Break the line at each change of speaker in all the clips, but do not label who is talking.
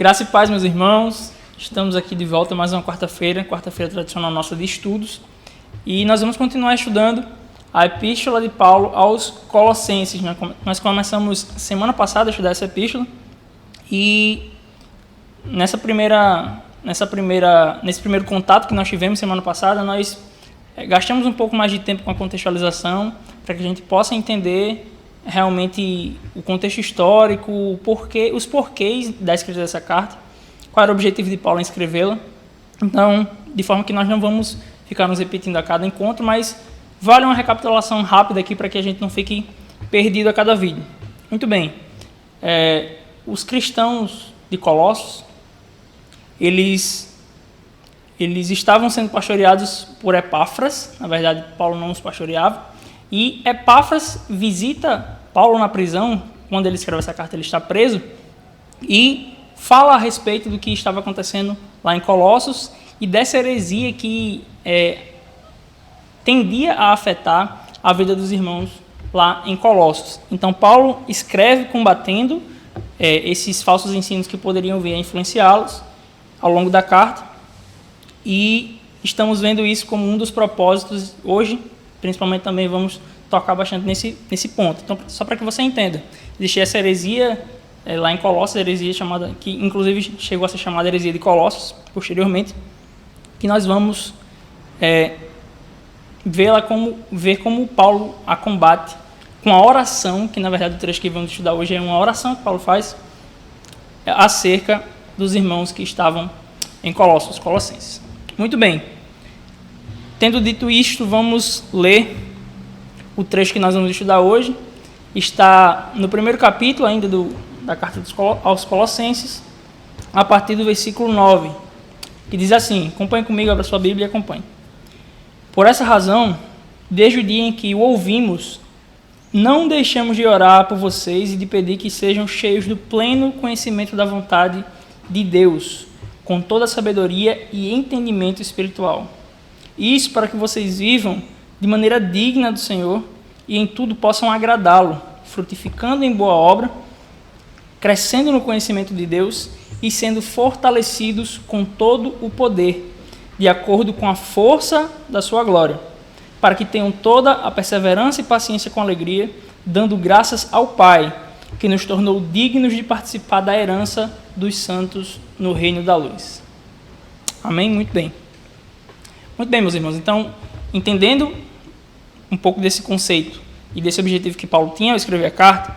Graça e paz, meus irmãos. Estamos aqui de volta mais uma quarta-feira tradicional nossa de estudos. E nós vamos continuar estudando a Epístola de Paulo aos Colossenses. Nós começamos semana passada a estudar essa epístola e nesse primeiro contato que nós tivemos semana passada, nós gastamos um pouco mais de tempo com a contextualização para que a gente possa entender realmente o contexto histórico, os porquês da escrita dessa carta, qual era o objetivo de Paulo em escrevê-la. Então, de forma que nós não vamos ficar nos repetindo a cada encontro, mas vale uma recapitulação rápida aqui para que a gente não fique perdido a cada vídeo. Muito bem, os cristãos de Colossos, eles estavam sendo pastoreados por Epáfras. Na verdade, Paulo não os pastoreava. E Epáfras visita Paulo na prisão. Quando ele escreve essa carta, ele está preso. E fala a respeito do que estava acontecendo lá em Colossos e dessa heresia que tendia a afetar a vida dos irmãos lá em Colossos. Então, Paulo escreve combatendo esses falsos ensinos que poderiam vir a influenciá-los ao longo da carta. E estamos vendo isso como um dos propósitos hoje. Principalmente também vamos tocar bastante nesse ponto. Então, só para que você entenda, existe essa heresia lá em Colossos, heresia chamada, que inclusive chegou a ser chamada heresia de Colossos posteriormente, que nós vamos ver como Paulo a combate com a oração, que na verdade o trecho que vamos estudar hoje é uma oração que Paulo faz acerca dos irmãos que estavam em Colossos, Colossenses. Muito bem. Tendo dito isto, vamos ler o trecho que nós vamos estudar hoje. Está no primeiro capítulo ainda da carta aos Colossenses, a partir do versículo 9, que diz assim: acompanhe comigo, abra sua Bíblia e acompanhe. Por essa razão, desde o dia em que o ouvimos, não deixamos de orar por vocês e de pedir que sejam cheios do pleno conhecimento da vontade de Deus, com toda a sabedoria e entendimento espiritual. Isso para que vocês vivam de maneira digna do Senhor e em tudo possam agradá-lo, frutificando em boa obra, crescendo no conhecimento de Deus e sendo fortalecidos com todo o poder, de acordo com a força da sua glória, para que tenham toda a perseverança e paciência com alegria, dando graças ao Pai, que nos tornou dignos de participar da herança dos santos no reino da luz. Amém? Muito bem. Muito bem, meus irmãos. Então, entendendo um pouco desse conceito e desse objetivo que Paulo tinha ao escrever a carta,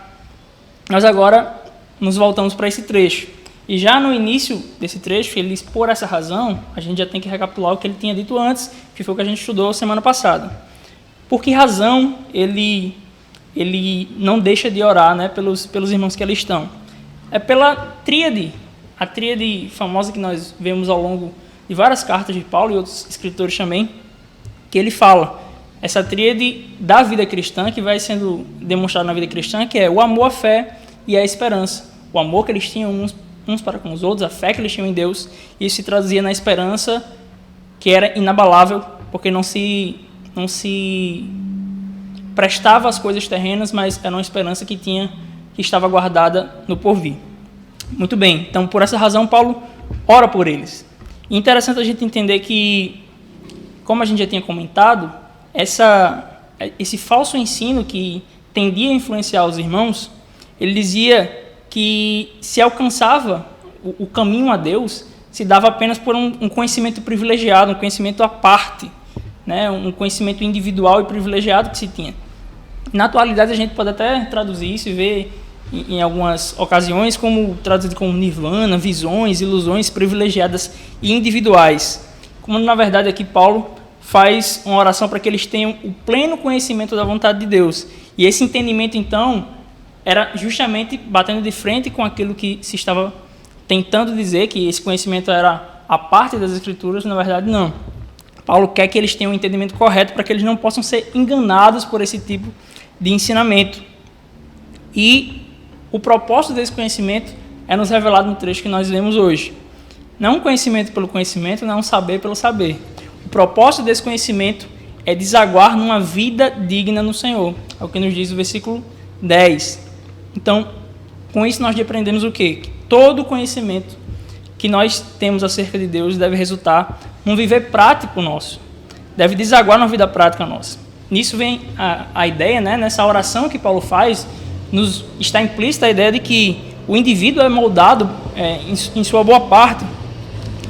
nós agora nos voltamos para esse trecho. E já no início desse trecho, ele diz, por essa razão, a gente já tem que recapitular o que ele tinha dito antes, que foi o que a gente estudou semana passada. Por que razão ele não deixa de orar, né, pelos irmãos que ali estão? É pela tríade, a tríade famosa que nós vemos ao longo de várias cartas de Paulo e outros escritores também, que ele fala, essa tríade da vida cristã, que vai sendo demonstrada na vida cristã, que é o amor, a fé e a esperança. O amor que eles tinham uns para com os outros, a fé que eles tinham em Deus, e isso se traduzia na esperança que era inabalável, porque não se prestava às coisas terrenas, mas era uma esperança que estava guardada no porvir. Muito bem, então por essa razão Paulo ora por eles. E interessante a gente entender que, como a gente já tinha comentado, esse falso ensino que tendia a influenciar os irmãos, ele dizia que se alcançava o caminho a Deus, se dava apenas por um conhecimento privilegiado, um conhecimento à parte, né? Um conhecimento individual e privilegiado que se tinha. Na atualidade a gente pode até traduzir isso e ver em algumas ocasiões como traduzido como nirvana, visões, ilusões privilegiadas e individuais. Como na verdade aqui Paulo faz uma oração para que eles tenham o pleno conhecimento da vontade de Deus. E esse entendimento então era justamente batendo de frente com aquilo que se estava tentando dizer, que esse conhecimento era a parte das Escrituras. Na verdade não. Paulo quer que eles tenham um entendimento correto para que eles não possam ser enganados por esse tipo de ensinamento. E o propósito desse conhecimento é nos revelado no trecho que nós lemos hoje. Não um conhecimento pelo conhecimento, não um saber pelo saber. O propósito desse conhecimento é desaguar numa vida digna no Senhor. É o que nos diz o versículo 10. Então, com isso nós aprendemos o quê? Que todo conhecimento que nós temos acerca de Deus deve resultar num viver prático nosso, deve desaguar na vida prática nossa. Nisso vem a ideia, né, nessa oração que Paulo faz, está implícita a ideia de que o indivíduo é moldado, em sua boa parte,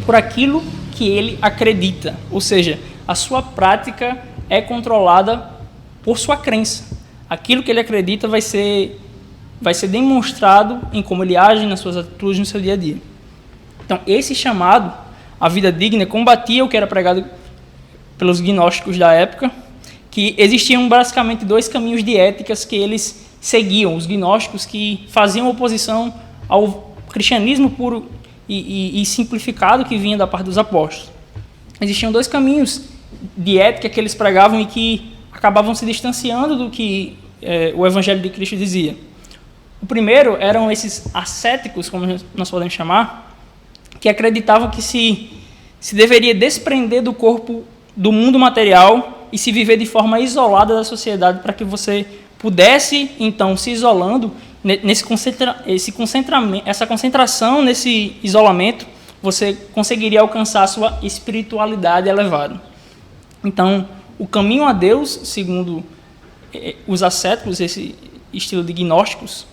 por aquilo que ele acredita, ou seja, a sua prática é controlada por sua crença. Aquilo que ele acredita vai ser demonstrado em como ele age, nas suas atitudes, no seu dia a dia. Então, esse chamado à vida digna combatia o que era pregado pelos gnósticos da época, que existiam basicamente dois caminhos de éticas que eles seguiam. Os gnósticos, que faziam oposição ao cristianismo puro e simplificado que vinha da parte dos apóstolos. Existiam dois caminhos de ética que eles pregavam e que acabavam se distanciando do que o Evangelho de Cristo dizia. O primeiro eram esses ascéticos, como nós podemos chamar, que acreditavam que se deveria desprender do corpo do mundo material e se viver de forma isolada da sociedade, para que você pudesse, então, se isolando, essa concentração nesse isolamento, você conseguiria alcançar a sua espiritualidade elevada. Então, o caminho a Deus, segundo os ascéticos, esse estilo de gnósticos,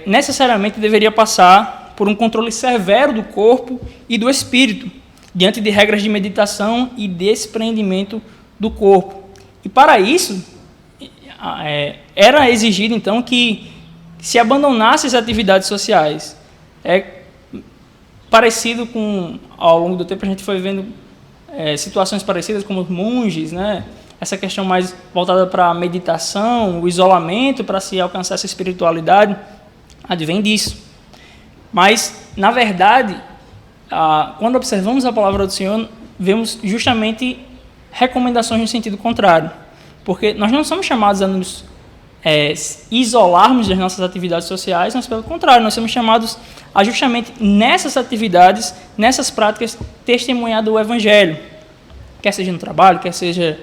necessariamente deveria passar por um controle severo do corpo e do espírito, diante de regras de meditação e desprendimento do corpo. E para isso, era exigido, então, que se abandonasse as atividades sociais. Parecido com, ao longo do tempo, a gente foi vendo situações parecidas, como os monges, né? Essa questão mais voltada para a meditação, o isolamento, para se alcançar essa espiritualidade, advém disso. Mas, na verdade, quando observamos a palavra do Senhor, vemos justamente recomendações no sentido contrário. Porque nós não somos chamados a nos isolarmos das nossas atividades sociais, mas, pelo contrário, nós somos chamados a justamente nessas atividades, nessas práticas, testemunhar do Evangelho. Quer seja no trabalho, quer seja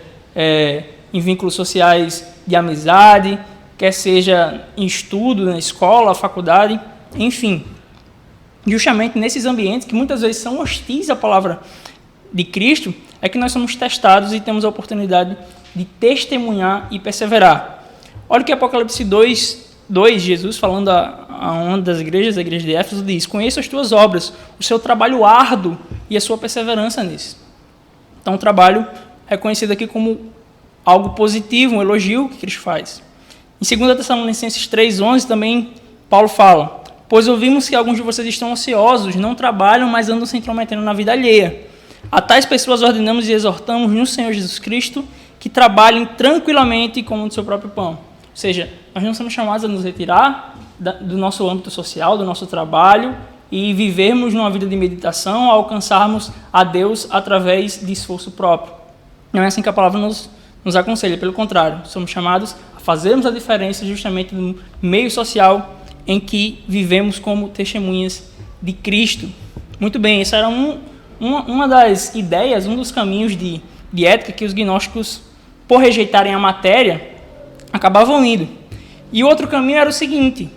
em vínculos sociais de amizade, quer seja em estudo, na escola, faculdade, enfim. Justamente nesses ambientes que muitas vezes são hostis à palavra de Cristo, é que nós somos testados e temos a oportunidade de testemunhar e perseverar. Olha o que Apocalipse 2, Jesus, falando a uma das igrejas, a igreja de Éfeso, diz: conheço as tuas obras, o seu trabalho árduo e a sua perseverança nisso. Então, o trabalho é conhecido aqui como algo positivo, um elogio que Cristo faz. Em 2 Tessalonicenses 3,11 também Paulo fala: pois ouvimos que alguns de vocês estão ociosos, não trabalham, mas andam se intrometendo na vida alheia. A tais pessoas ordenamos e exortamos no Senhor Jesus Cristo que trabalhem tranquilamente como do seu próprio pão. Ou seja, nós não somos chamados a nos retirar do nosso âmbito social, do nosso trabalho, e vivermos numa vida de meditação, a alcançarmos a Deus através de esforço próprio. Não é assim que a palavra nos aconselha, pelo contrário, somos chamados a fazermos a diferença justamente no meio social em que vivemos como testemunhas de Cristo. Muito bem, essa era uma das ideias, um dos caminhos de ética que os gnósticos, por rejeitarem a matéria, acabavam indo. E o outro caminho era o seguinte: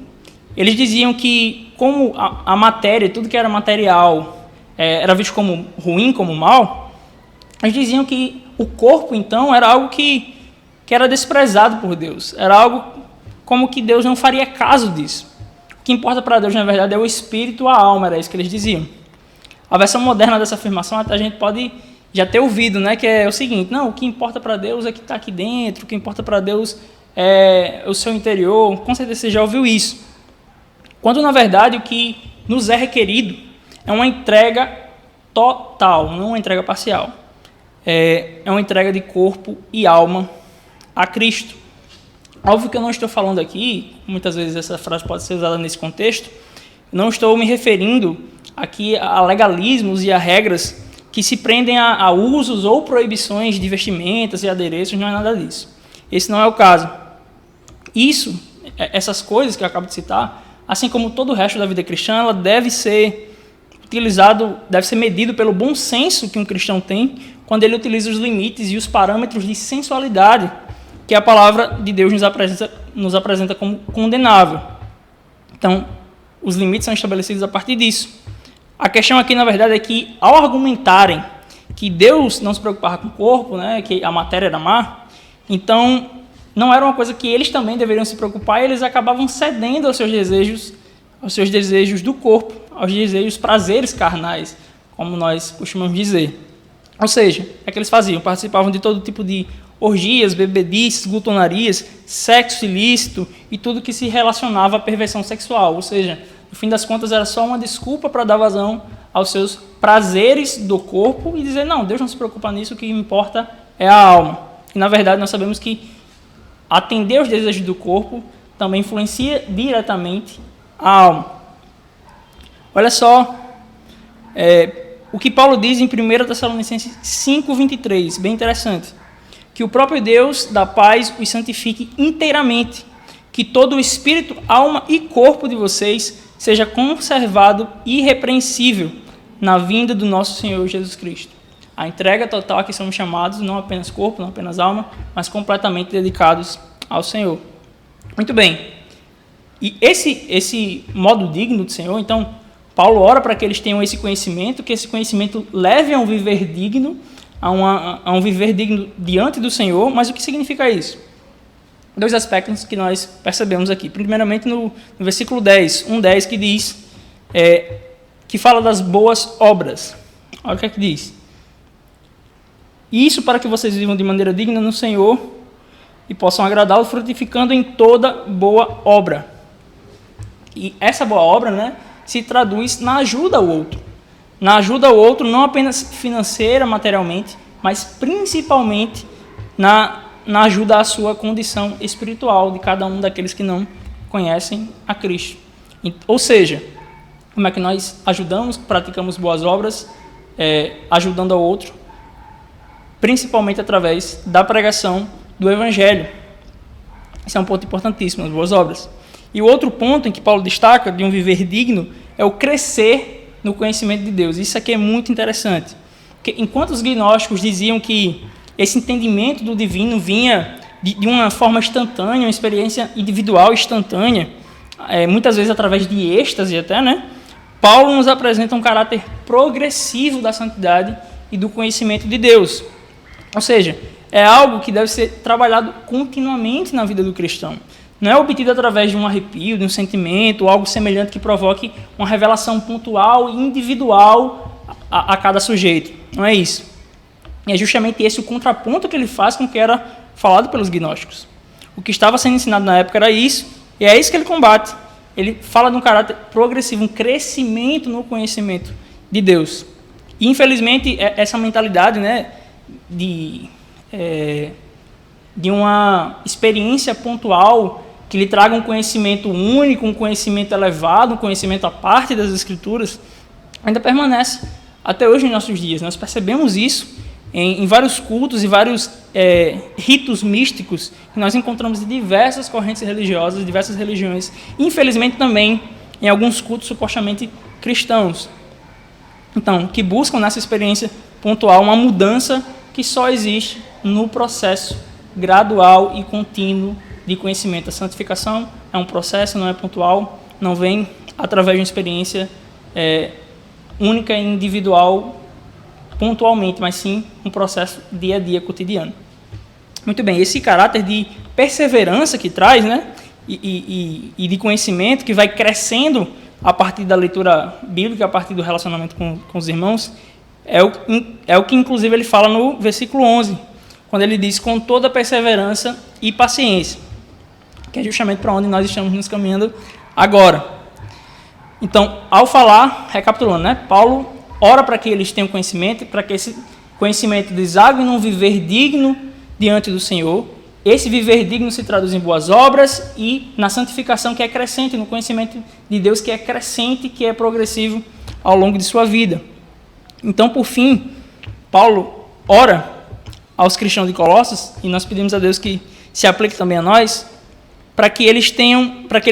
eles diziam que, como a matéria, tudo que era material, era visto como ruim, como mal, eles diziam que o corpo, então, era algo que era desprezado por Deus. Era algo como que Deus não faria caso disso. O que importa para Deus, na verdade, é o espírito, a alma, era isso que eles diziam. A versão moderna dessa afirmação a gente pode já ter ouvido, né, que é o seguinte: não, o que importa para Deus é que está aqui dentro, o que importa para Deus é o seu interior. Com certeza você já ouviu isso. Quando, na verdade, o que nos é requerido é uma entrega total, não uma entrega parcial. É uma entrega de corpo e alma a Cristo. Óbvio que eu não estou falando aqui, muitas vezes essa frase pode ser usada nesse contexto, não estou me referindo aqui a legalismos e a regras que se prendem a usos ou proibições de vestimentas e adereços, não é nada disso. Esse não é o caso. Essas coisas que eu acabo de citar, assim como todo o resto da vida cristã, ela deve ser medido pelo bom senso que um cristão tem quando ele utiliza os limites e os parâmetros de sensualidade que a palavra de Deus nos apresenta como condenável. Então, os limites são estabelecidos a partir disso. A questão aqui, na verdade, é que, ao argumentarem que Deus não se preocupava com o corpo, né, que a matéria era má, então não era uma coisa que eles também deveriam se preocupar, e eles acabavam cedendo aos seus desejos do corpo, aos desejos, prazeres carnais, como nós costumamos dizer. Ou seja, o que eles faziam? Participavam de todo tipo de orgias, bebedices, glutonarias, sexo ilícito e tudo que se relacionava à perversão sexual. Ou seja, no fim das contas, era só uma desculpa para dar vazão aos seus prazeres do corpo e dizer, não, Deus não se preocupa nisso, o que importa é a alma. E, na verdade, nós sabemos que atender aos desejos do corpo também influencia diretamente a alma. Olha só o que Paulo diz em 1 Tessalonicenses 5:23, bem interessante. Que o próprio Deus da paz os santifique inteiramente, que todo o espírito, alma e corpo de vocês seja conservado irrepreensível na vinda do nosso Senhor Jesus Cristo. A entrega total a que somos chamados, não apenas corpo, não apenas alma, mas completamente dedicados ao Senhor. Muito bem. E esse modo digno do Senhor, então, Paulo ora para que eles tenham esse conhecimento, que esse conhecimento leve a um viver digno, a um viver digno diante do Senhor. Mas o que significa isso? Dois aspectos que nós percebemos aqui. Primeiramente no versículo 10, 1:10, que diz, que fala das boas obras. Olha o que é que diz. Isso para que vocês vivam de maneira digna no Senhor e possam agradá-lo, frutificando em toda boa obra. E essa boa obra, né, se traduz na ajuda ao outro. Na ajuda ao outro, não apenas financeira, materialmente, mas principalmente na ajuda à sua condição espiritual de cada um daqueles que não conhecem a Cristo. Ou seja, como é que nós ajudamos, praticamos boas obras, ajudando ao outro, principalmente através da pregação do Evangelho. Esse é um ponto importantíssimo, as boas obras. E o outro ponto em que Paulo destaca de um viver digno é o crescer no conhecimento de Deus. Isso aqui é muito interessante. Porque enquanto os gnósticos diziam que esse entendimento do divino vinha de uma forma instantânea, uma experiência individual instantânea, muitas vezes através de êxtase até, né? Paulo nos apresenta um caráter progressivo da santidade e do conhecimento de Deus. Ou seja, é algo que deve ser trabalhado continuamente na vida do cristão. Não é obtido através de um arrepio, de um sentimento, ou algo semelhante que provoque uma revelação pontual e individual a cada sujeito. Não é isso. E é justamente esse o contraponto que ele faz com o que era falado pelos gnósticos. O que estava sendo ensinado na época era isso, e é isso que ele combate. Ele fala de um caráter progressivo, um crescimento no conhecimento de Deus. E, infelizmente, essa mentalidade, né, de uma experiência pontual que lhe traga um conhecimento único, um conhecimento elevado, um conhecimento à parte das Escrituras, ainda permanece até hoje em nossos dias. Nós percebemos isso em vários cultos e vários ritos místicos que nós encontramos em diversas correntes religiosas, diversas religiões, infelizmente também em alguns cultos supostamente cristãos. Então, que buscam nessa experiência pontual uma mudança que só existe no processo gradual e contínuo de conhecimento. A santificação é um processo, não é pontual, não vem através de uma experiência única e individual pontualmente, mas sim um processo dia a dia, cotidiano. Muito bem, esse caráter de perseverança que traz, né, e de conhecimento que vai crescendo a partir da leitura bíblica, a partir do relacionamento com os irmãos, é o que inclusive ele fala no versículo 11, quando ele diz com toda perseverança e paciência, que é justamente para onde nós estamos nos caminhando agora. Então, ao falar, recapitulando, né, Paulo ora para que eles tenham conhecimento, para que esse conhecimento desague num viver digno diante do Senhor. Esse viver digno se traduz em boas obras e na santificação que é crescente, no conhecimento de Deus que é crescente, que é progressivo ao longo de sua vida. Então, por fim, Paulo ora aos cristãos de Colossos, e nós pedimos a Deus que se aplique também a nós, para que eles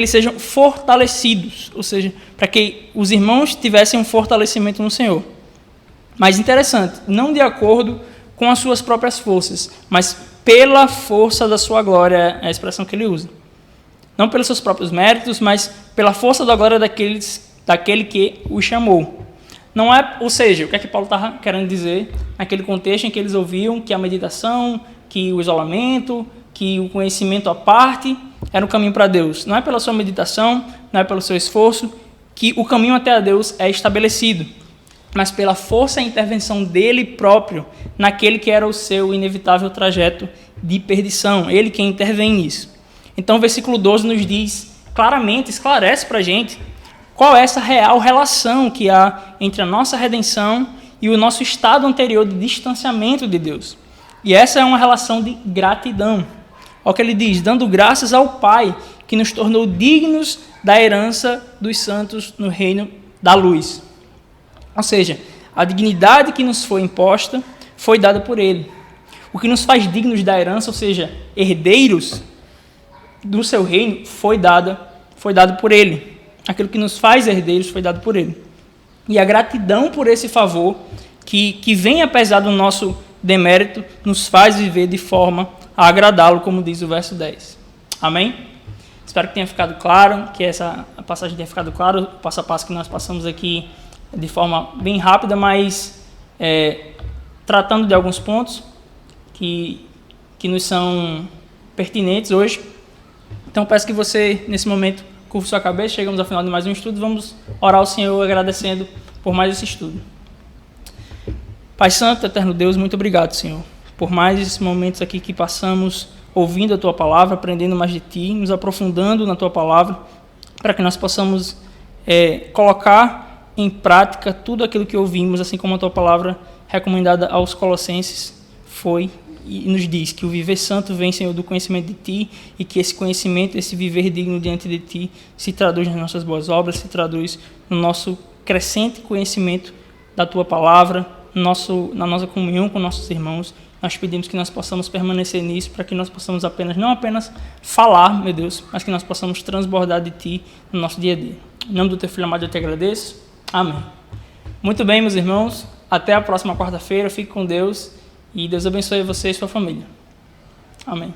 sejam fortalecidos, ou seja, para que os irmãos tivessem um fortalecimento no Senhor. Mas interessante, não de acordo com as suas próprias forças, mas pela força da sua glória, é a expressão que ele usa. Não pelos seus próprios méritos, mas pela força da glória daquele que o chamou. Não é, ou seja, o que é que Paulo está querendo dizer naquele contexto em que eles ouviam que a meditação, que o isolamento, que o conhecimento à parte era o caminho para Deus. Não é pela sua meditação, não é pelo seu esforço que o caminho até a Deus é estabelecido, mas pela força e intervenção dele próprio naquele que era o seu inevitável trajeto de perdição. Ele quem intervém nisso. Então o versículo 12 nos diz claramente, esclarece para a gente qual é essa real relação que há entre a nossa redenção e o nosso estado anterior de distanciamento de Deus. E essa é uma relação de gratidão. Olha o que ele diz, dando graças ao Pai, que nos tornou dignos da herança dos santos no reino da luz. Ou seja, a dignidade que nos foi imposta foi dada por Ele. O que nos faz dignos da herança, ou seja, herdeiros do seu reino, foi dado por Ele. Aquilo que nos faz herdeiros foi dado por Ele. E a gratidão por esse favor, que vem apesar do nosso demérito, nos faz viver de forma a agradá-lo, como diz o verso 10. Amém? Espero que tenha ficado claro, que essa passagem tenha ficado claro, o passo a passo que nós passamos aqui de forma bem rápida, mas tratando de alguns pontos que nos são pertinentes hoje. Então peço que você, nesse momento, curva sua cabeça, chegamos ao final de mais um estudo, vamos orar ao Senhor agradecendo por mais esse estudo. Pai Santo, Eterno Deus, muito obrigado, Senhor, por mais esses momentos aqui que passamos ouvindo a Tua Palavra, aprendendo mais de Ti, nos aprofundando na Tua Palavra, para que nós possamos colocar em prática tudo aquilo que ouvimos, assim como a Tua Palavra recomendada aos Colossenses foi e nos diz que o viver santo vem, Senhor, do conhecimento de Ti, e que esse conhecimento, esse viver digno diante de Ti, se traduz nas nossas boas obras, se traduz no nosso crescente conhecimento da Tua Palavra, na nossa comunhão com nossos irmãos. Nós pedimos que nós possamos permanecer nisso, para que nós possamos não apenas falar, meu Deus, mas que nós possamos transbordar de Ti no nosso dia a dia. Em nome do Teu Filho amado eu te agradeço. Amém. Muito bem, meus irmãos. Até a próxima quarta-feira. Fique com Deus. E Deus abençoe você e sua família. Amém.